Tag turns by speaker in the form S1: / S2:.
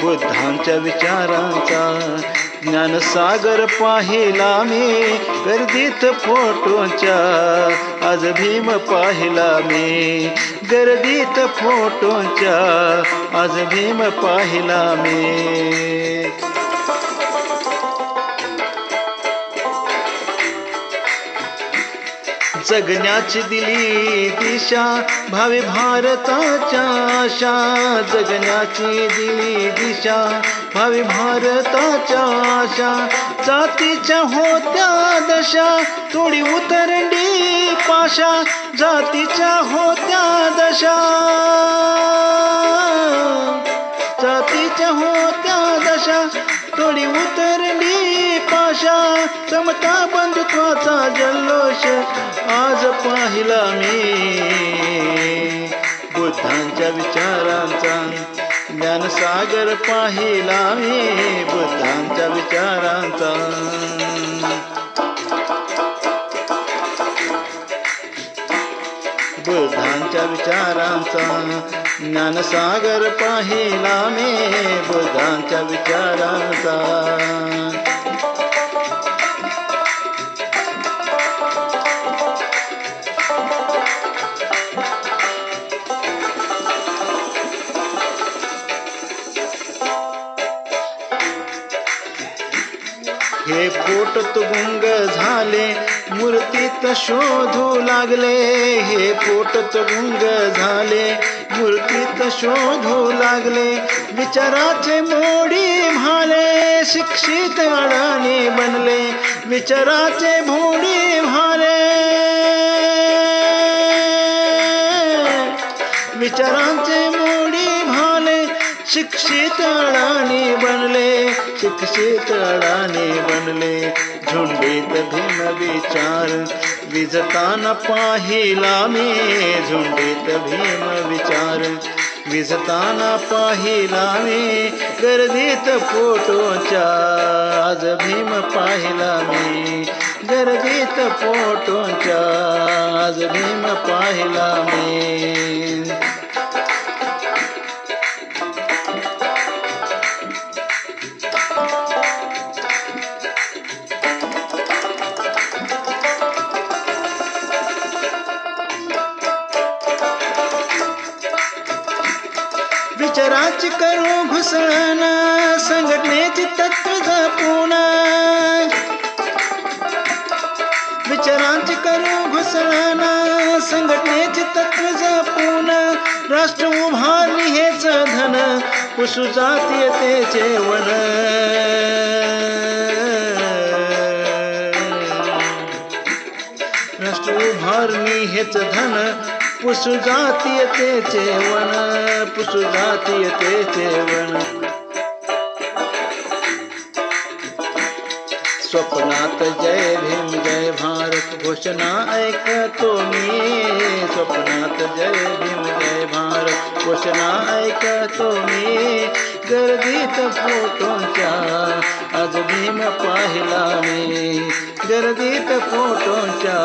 S1: बुद्धांच्या विचारांचा ज्ञानसागर पाहिला मी गर्दीत फोटोंच्या. आज भीम पाहिला मी गर्दीत फोटोंच्या. आज भीम पाहिला मी. जगण्याची दिली दिशा भावी भारताच्या आशा. जगण्याची दिली दिशा भावी भारताच्या आशा. जातीच्या होत्या दशा थोडी उतरली पाशा. जातीच्या होत्या दशा जातीच्या होत्या दशा थोडी उतरली पाशा. समता बंधुत्वाचा जल्लोष आज पाहिला मी. बुद्धांच्या विचारांचा ज्ञानसागर पाहिला मी. बुद्धांच्या विचारांचा बुद्धांच्या विचारांचा ज्ञानसागर पाहिला मी. बुद्धांच्या विचारांचा. हे पोटात गुंग झाले मूर्तीत शोधू लागले. हे पोटात गुंग झाले मूर्तीत शोधू लागले. विचाराचे मोडी भाले शिक्षित अडाणी बनले. विचाराचे मोडी भाले विचारांचे मोडी भाले शिक्षित अडाणी बनले. शिक्षित अडाणी बनले. झुंडीत भीम विचार विजताना पाहिला मी. झुंडीत भीम विचार विजताना पाहिला मी. गर्दीत फोटोंच्या आज भीम पाहिला मी. गर्दीत फोटोंच्या आज भीम पाहिला मी. विचाराची करू घुसळण संघटनेची तत्व जपून. विचारांची करू घुसळण संघटनेची तत्व जपून. राष्ट्र उभारणी हेच धन पुसू जातीयतेचे वन. राष्ट्र उभारणी हेच धन पुसू जातीयतेचे वन. पुसू जातीयतेचे वन. स्वप्नात जय भीम जय भारत घोषणा ऐकतो मी. स्वप्नात जय भीम जय भारत घोषणा ऐकतो मी. गर्दीत फोटोंच्या आज भीम पाहिला मी. गर्दीत फोटोंच्या